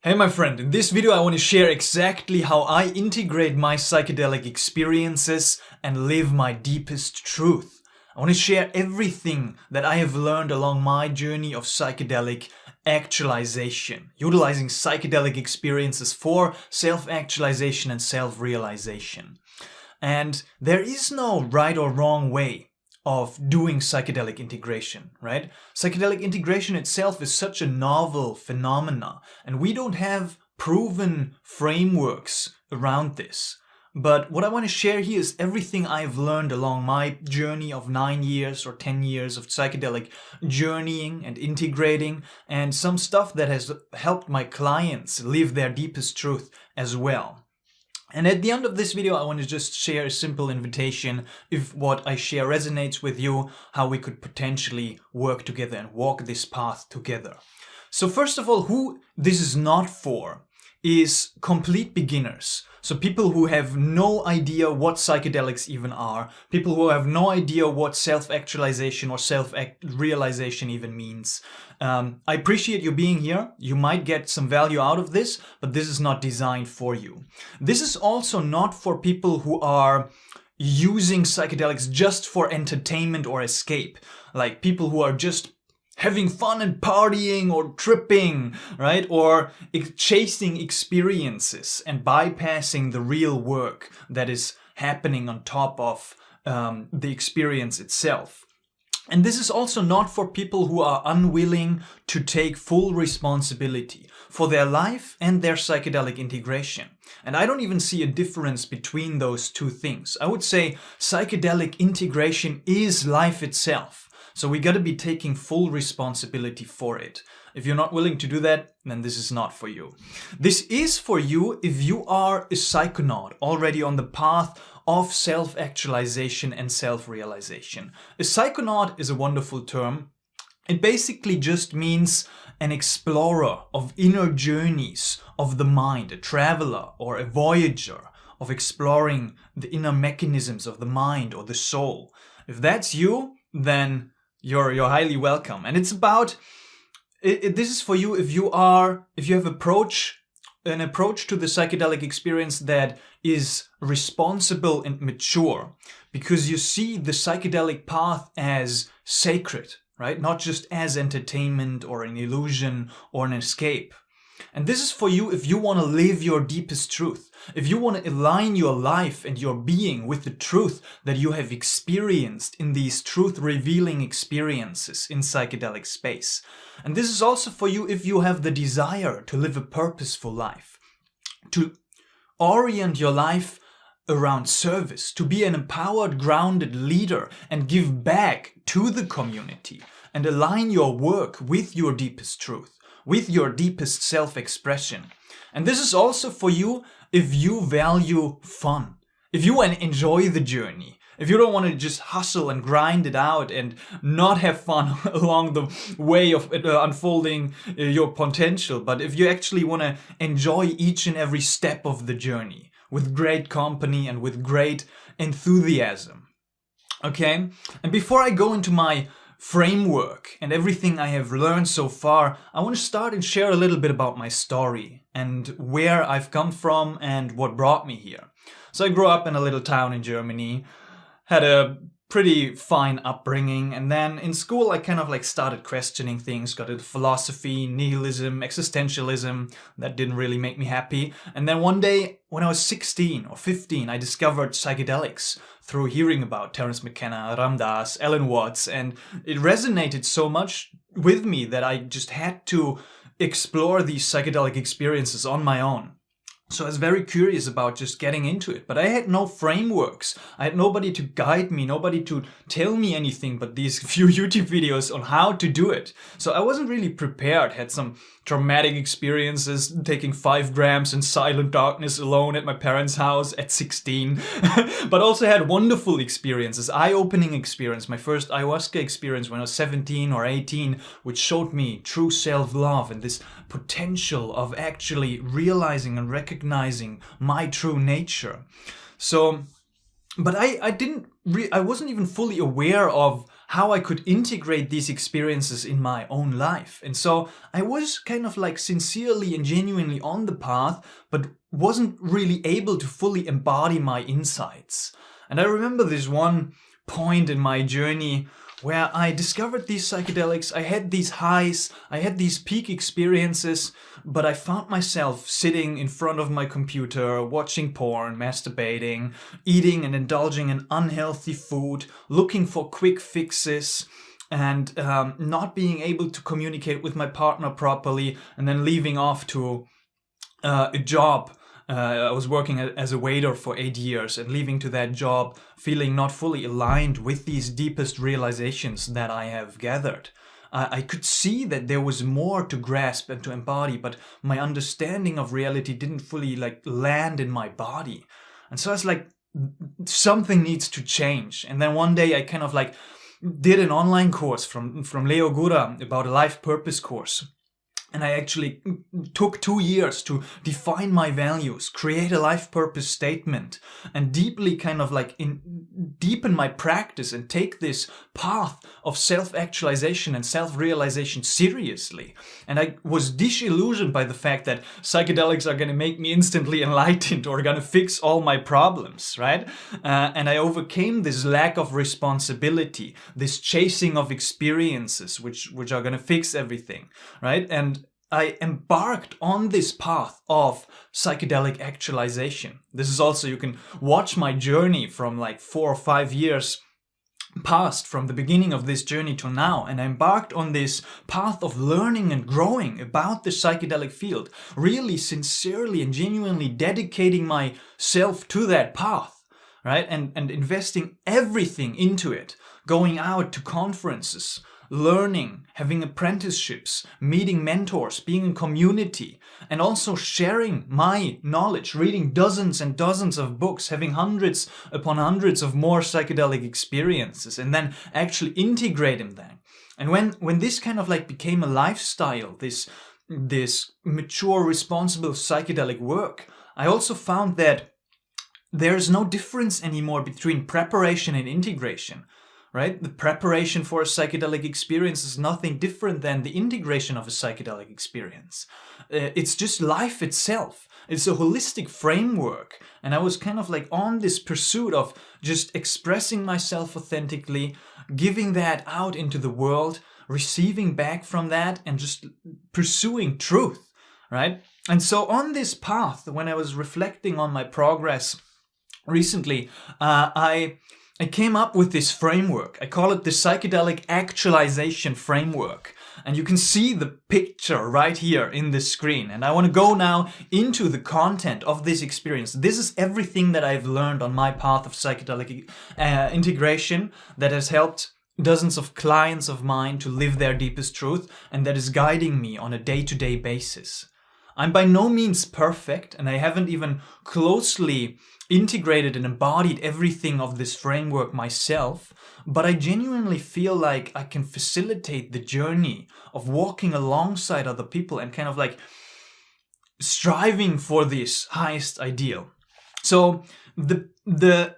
Hey my friend, in this video I want to share exactly how I integrate my psychedelic experiences and live my deepest truth. I want to share everything that I have learned along my journey of psychedelic actualization, utilizing psychedelic experiences for self-actualization and self-realization. And there is no right or wrong way of doing psychedelic integration, right? Psychedelic integration itself is such a novel phenomena, and we don't have proven frameworks around this. But what I want to share here is everything I've learned along my journey of 9 years or 10 years of psychedelic journeying and integrating, and some stuff that has helped my clients live their deepest truth as well. And at the end of this video, I want to just share a simple invitation. If what I share resonates with you, how we could potentially work together and walk this path together. So first of all, who this is not for is complete beginners. So people who have no idea what psychedelics even are, people who have no idea what self-actualization or self-realization even means. I appreciate you being here. You might get some value out of this, but this is not designed for you. This is also not for people who are using psychedelics just for entertainment or escape, like people who are just having fun and partying or tripping, right? Or chasing experiences and bypassing the real work that is happening on top of the experience itself. And this is also not for people who are unwilling to take full responsibility for their life and their psychedelic integration. And I don't even see a difference between those two things. I would say psychedelic integration is life itself. So we got to be taking full responsibility for it. If you're not willing to do that, then this is not for you. This is for you if you are a psychonaut already on the path of self-actualization and self-realization. A psychonaut is a wonderful term. It basically just means an explorer of inner journeys of the mind, a traveler or a voyager of exploring the inner mechanisms of the mind or the soul. If that's you, then you're highly welcome. And it's about this is for you if you have an approach to the psychedelic experience that is responsible and mature, because you see the psychedelic path as sacred, right? Not just as entertainment or an illusion or an escape. And this is for you if you want to live your deepest truth, if you want to align your life and your being with the truth that you have experienced in these truth-revealing experiences in psychedelic space. And this is also for you if you have the desire to live a purposeful life, to orient your life around service, to be an empowered, grounded leader and give back to the community and align your work with your deepest truth, with your deepest self-expression. And this is also for you if you value fun, if you want to enjoy the journey, if you don't want to just hustle and grind it out and not have fun along the way of unfolding your potential, but if you actually want to enjoy each and every step of the journey with great company and with great enthusiasm. Okay? And before I go into my framework and everything I have learned so far, I want to start and share a little bit about my story and where I've come from and what brought me here. So I grew up in a little town in Germany, had a pretty fine upbringing, and then in school I kind of started questioning things, got into philosophy, nihilism, existentialism. That didn't really make me happy. And then one day when I was 16 or 15, I discovered psychedelics through hearing about Terence McKenna, Ram Dass, Alan Watts, and it resonated so much with me that I just had to explore these psychedelic experiences on my own. So I was very curious about just getting into it, but I had no frameworks. I had nobody to guide me, nobody to tell me anything but these few YouTube videos on how to do it. So I wasn't really prepared, had some traumatic experiences, taking 5 grams in silent darkness alone at my parents' house at 16, but also had wonderful experiences, eye-opening experience, my first ayahuasca experience when I was 17 or 18, which showed me true self-love and this potential of actually realizing and recognizing my true nature. So, but I wasn't even fully aware of how I could integrate these experiences in my own life. And so I was kind of like sincerely and genuinely on the path, but wasn't really able to fully embody my insights. And I remember this one point in my journey where I discovered these psychedelics. I had these highs, I had these peak experiences, but I found myself sitting in front of my computer, watching porn, masturbating, eating and indulging in unhealthy food, looking for quick fixes, and not being able to communicate with my partner properly, and then leaving off to a job. I was working as a waiter for 8 years, and leaving to that job feeling not fully aligned with these deepest realizations that I have gathered. I could see that there was more to grasp and to embody, but my understanding of reality didn't fully like land in my body. And so I was like, something needs to change. And then one day I kind of like did an online course from Leo Gura about a life purpose course. And I actually took 2 years to define my values, create a life purpose statement, and deeply kind of like deepen my practice and take this path of self-actualization and self-realization seriously. And I was disillusioned by the fact that psychedelics are going to make me instantly enlightened or going to fix all my problems, right? And I overcame this lack of responsibility, this chasing of experiences, which are going to fix everything, right? And I embarked on this path of psychedelic actualization. This is also, you can watch my journey from like 4 or 5 years past, from the beginning of this journey to now, and I embarked on this path of learning and growing about the psychedelic field, really sincerely and genuinely dedicating myself to that path, right? And investing everything into it, going out to conferences, learning, having apprenticeships, meeting mentors, being in community, and also sharing my knowledge, reading dozens and dozens of books, having hundreds upon hundreds of more psychedelic experiences, and then actually integrating them. And when this kind of like became a lifestyle, this mature, responsible psychedelic work, I also found that there's no difference anymore between preparation and integration. Right? The preparation for a psychedelic experience is nothing different than the integration of a psychedelic experience. It's just life itself. It's a holistic framework. And I was kind of like on this pursuit of just expressing myself authentically, giving that out into the world, receiving back from that, and just pursuing truth, right? And so on this path, when I was reflecting on my progress recently, I came up with this framework. I call it the Psychedelic Actualization Framework. And you can see the picture right here in the screen. And I want to go now into the content of this experience. This is everything that I've learned on my path of psychedelic integration that has helped dozens of clients of mine to live their deepest truth, and that is guiding me on a day-to-day basis. I'm by no means perfect, and I haven't even closely integrated and embodied everything of this framework myself, but I genuinely feel like I can facilitate the journey of walking alongside other people and kind of like striving for this highest ideal. So the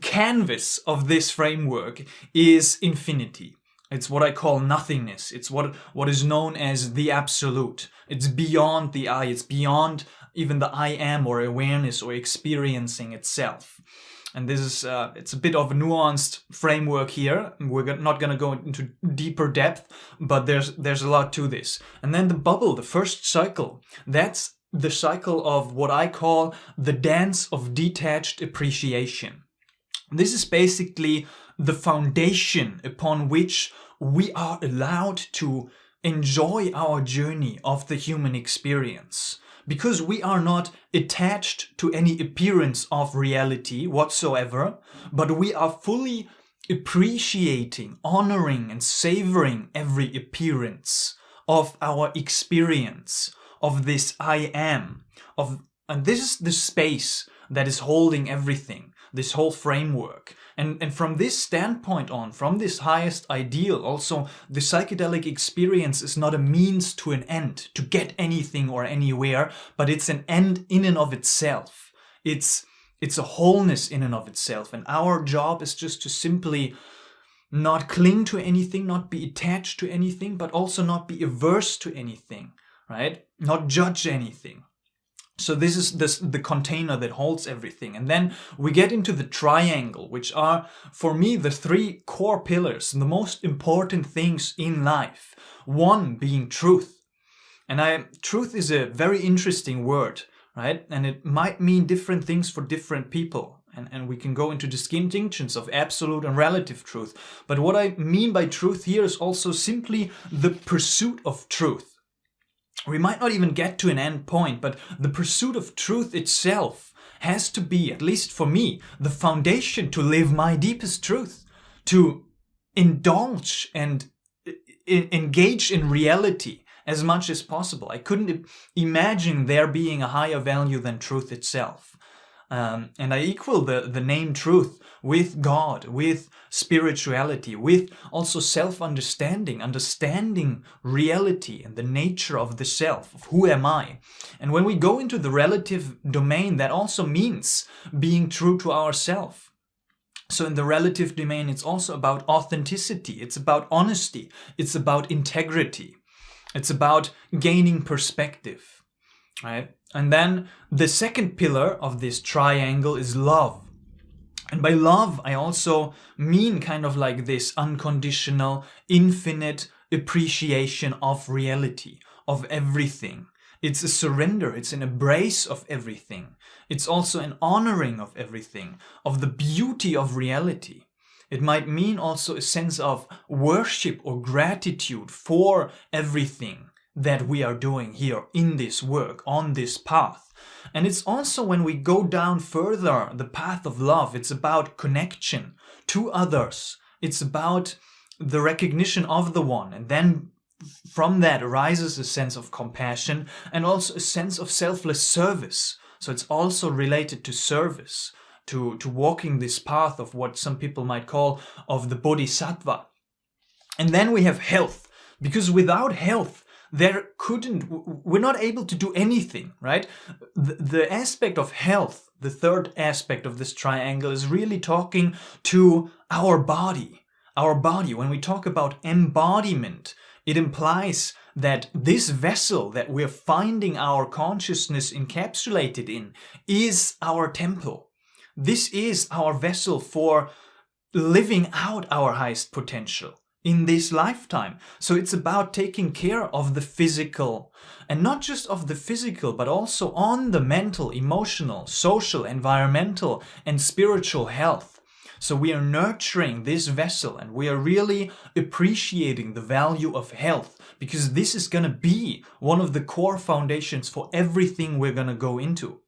canvas of this framework is infinity. It's what I call nothingness. It's what is known as the absolute. It's beyond the I. It's beyond even the I am or awareness or experiencing itself. And this is it's a bit of a nuanced framework here. We're not going to go into deeper depth, but there's a lot to this. And then the bubble, the first cycle, that's the cycle of what I call the dance of detached appreciation. This is basically the foundation upon which we are allowed to enjoy our journey of the human experience, because we are not attached to any appearance of reality whatsoever, but we are fully appreciating, honoring, and savoring every appearance of our experience, of this I am, and this is the space that is holding everything, this whole framework. And from this standpoint on, from this highest ideal, also the psychedelic experience is not a means to an end, to get anything or anywhere, but it's an end in and of itself. It's a wholeness in and of itself. And our job is just to simply not cling to anything, not be attached to anything, but also not be averse to anything, right? Not judge anything. So this is the container that holds everything. And then we get into the triangle, which are, for me, the three core pillars, the most important things in life. One being truth. And truth is a very interesting word, right? And it might mean different things for different people. And we can go into distinctions of absolute and relative truth. But what I mean by truth here is also simply the pursuit of truth. We might not even get to an end point, but the pursuit of truth itself has to be, at least for me, the foundation to live my deepest truth, to indulge and engage in reality as much as possible. I couldn't imagine there being a higher value than truth itself. And I equal the name truth with God, with spirituality, with also self-understanding, understanding reality and the nature of the self, of who am I. And when we go into the relative domain, that also means being true to ourselves. So in the relative domain, it's also about authenticity, it's about honesty, it's about integrity, it's about gaining perspective, right? And then the second pillar of this triangle is love. And by love, I also mean kind of like this unconditional, infinite appreciation of reality, of everything. It's a surrender, it's an embrace of everything. It's also an honoring of everything, of the beauty of reality. It might mean also a sense of worship or gratitude for everything that we are doing here in this work, on this path. And it's also, when we go down further the path of love, it's about connection to others. It's about the recognition of the one. And then from that arises a sense of compassion and also a sense of selfless service. So it's also related to service, to walking this path of what some people might call of the bodhisattva. And then we have health, because without health, we're not able to do anything, right? The aspect of health, the third aspect of this triangle, is really talking to our body. Our body, when we talk about embodiment, it implies that this vessel that we're finding our consciousness encapsulated in is our temple. This is our vessel for living out our highest potential in this lifetime. So it's about taking care of the physical, and not just of the physical, but also on the mental, emotional, social, environmental, and spiritual health. So we are nurturing this vessel, and we are really appreciating the value of health, because this is going to be one of the core foundations for everything we're going to go into.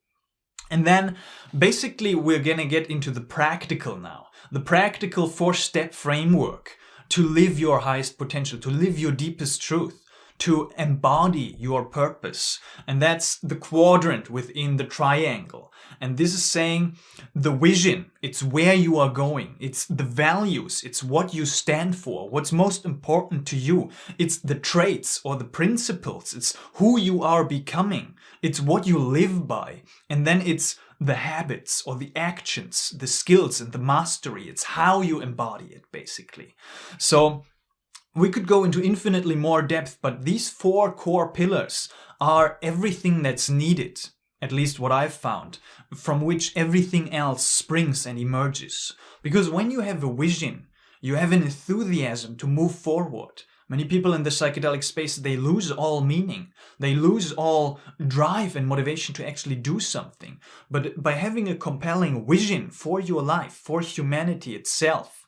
And then basically we're going to get into the practical now, the practical 4-step framework to live your highest potential, to live your deepest truth, to embody your purpose. And that's the quadrant within the triangle. And this is saying the vision, it's where you are going, it's the values, it's what you stand for, what's most important to you, it's the traits or the principles, it's who you are becoming, it's what you live by, and then it's the habits or the actions, the skills and the mastery. It's how you embody it, basically. So we could go into infinitely more depth, but these 4 core pillars are everything that's needed, at least what I've found, from which everything else springs and emerges. Because when you have a vision, you have an enthusiasm to move forward. Many people in the psychedelic space, they lose all meaning. They lose all drive and motivation to actually do something. But by having a compelling vision for your life, for humanity itself,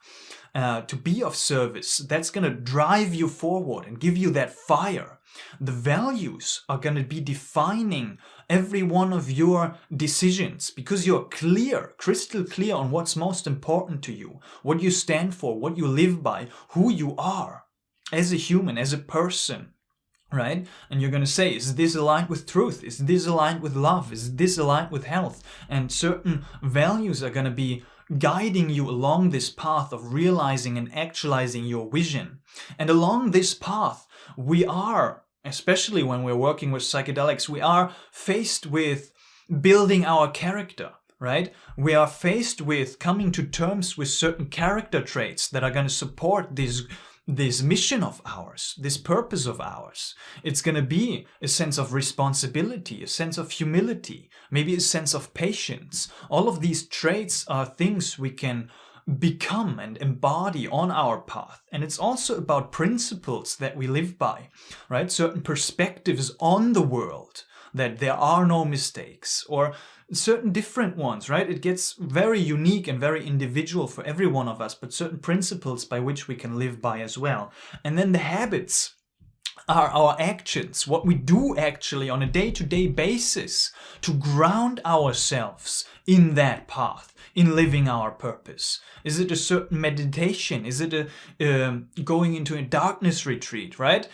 to be of service, that's going to drive you forward and give you that fire. The values are going to be defining every one of your decisions, because you're clear, crystal clear on what's most important to you, what you stand for, what you live by, who you are as a human, as a person, right? And you're going to say, is this aligned with truth? Is this aligned with love? Is this aligned with health? And certain values are going to be guiding you along this path of realizing and actualizing your vision. And along this path, we are, especially when we're working with psychedelics, we are faced with building our character, right? We are faced with coming to terms with certain character traits that are going to support this mission of ours, this purpose of ours. It's going to be a sense of responsibility, a sense of humility, maybe a sense of patience. All of these traits are things we can become and embody on our path. And it's also about principles that we live by, right? Certain perspectives on the world, that there are no mistakes, or certain different ones, right? It gets very unique and very individual for every one of us, but certain principles by which we can live by as well. And then the habits are our actions, what we do actually on a day-to-day basis to ground ourselves in that path, in living our purpose. Is it a certain meditation? Is it a going into a darkness retreat, right?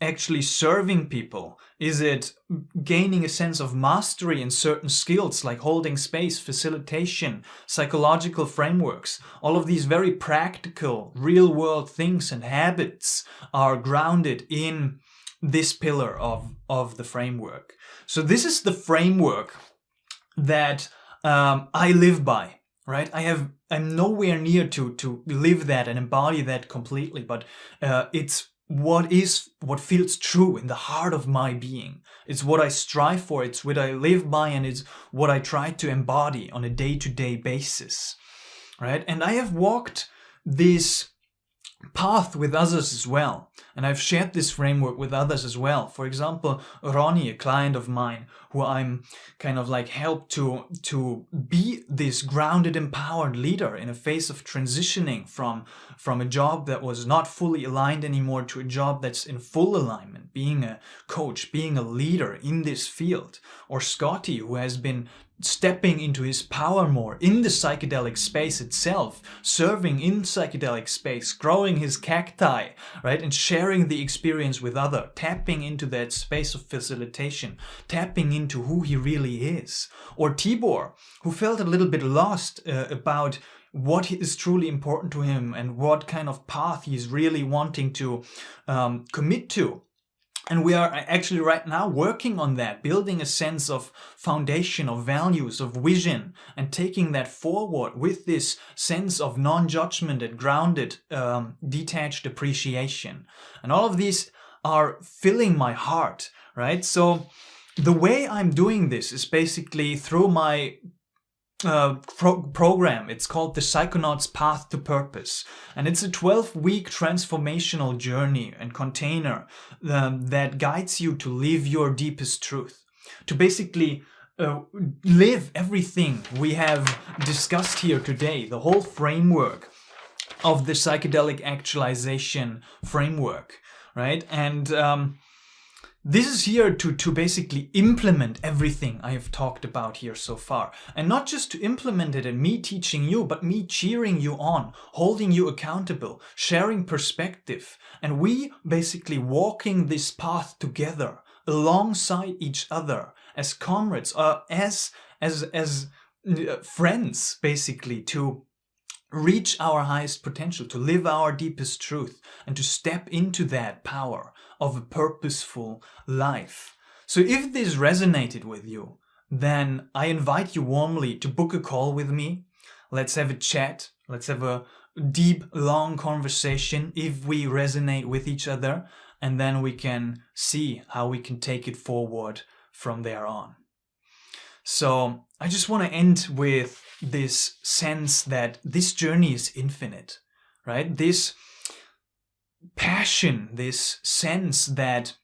Actually serving people? Is it gaining a sense of mastery in certain skills like holding space, facilitation, psychological frameworks? All of these very practical, real-world things and habits are grounded in this pillar of the framework. So this is the framework that I live by, right? I'm nowhere near to live that and embody that completely, but it's what feels true in the heart of my being. It's what I strive for, it's what I live by, and it's what I try to embody on a day-to-day basis, right? And I have walked this path with others as well, and I've shared this framework with others as well. For example, Ronnie, a client of mine who I'm kind of like helped to be this grounded, empowered leader in a phase of transitioning from a job that was not fully aligned anymore to a job that's in full alignment, being a coach, being a leader in this field. Or Scotty, who has been stepping into his power more in the psychedelic space itself, serving in psychedelic space, growing his cacti, right, and sharing the experience with others, tapping into that space of facilitation, tapping into who he really is. Or Tibor, who felt a little bit lost about what is truly important to him and what kind of path he's really wanting to commit to. And we are actually right now working on that, building a sense of foundation, of values, of vision, and taking that forward with this sense of non-judgment and grounded, detached appreciation. And all of these are filling my heart, right? So the way I'm doing this is basically through my program. It's called the Psychonauts Path to Purpose, and it's a 12-week transformational journey and container that guides you to live your deepest truth, to basically live everything we have discussed here today, the whole framework of the psychedelic actualization framework, right? And this is here to basically implement everything I have talked about here so far. And not just to implement it and me teaching you, but me cheering you on, holding you accountable, sharing perspective. And we basically walking this path together, alongside each other, as comrades, as friends, basically, to reach our highest potential, to live our deepest truth, and to step into that power of a purposeful life. So if this resonated with you, then I invite you warmly to book a call with me. Let's have a chat. Let's have a deep, long conversation if we resonate with each other, and then we can see how we can take it forward from there on. So I just want to end with this sense that this journey is infinite, right? This passion, this sense that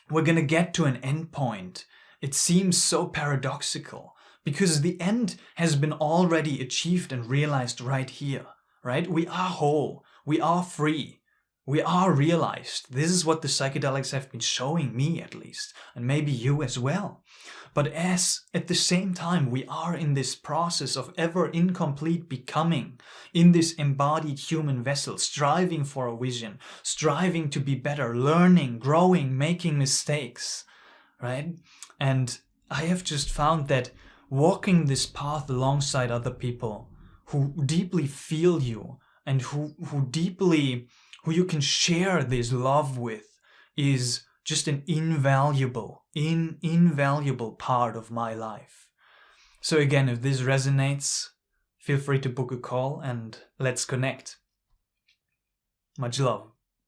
we're going to get to an end point. It seems so paradoxical because the end has been already achieved and realized right here, right? We are whole, we are free, we are realized. This is what the psychedelics have been showing me, at least, and maybe you as well. But as at the same time we are in this process of ever incomplete becoming, in this embodied human vessel, striving for a vision, striving to be better, learning, growing, making mistakes, right? And I have just found that walking this path alongside other people who deeply feel you and who you can share this love with is just an invaluable part of my life. So again, if this resonates, feel free to book a call and let's connect. Much love.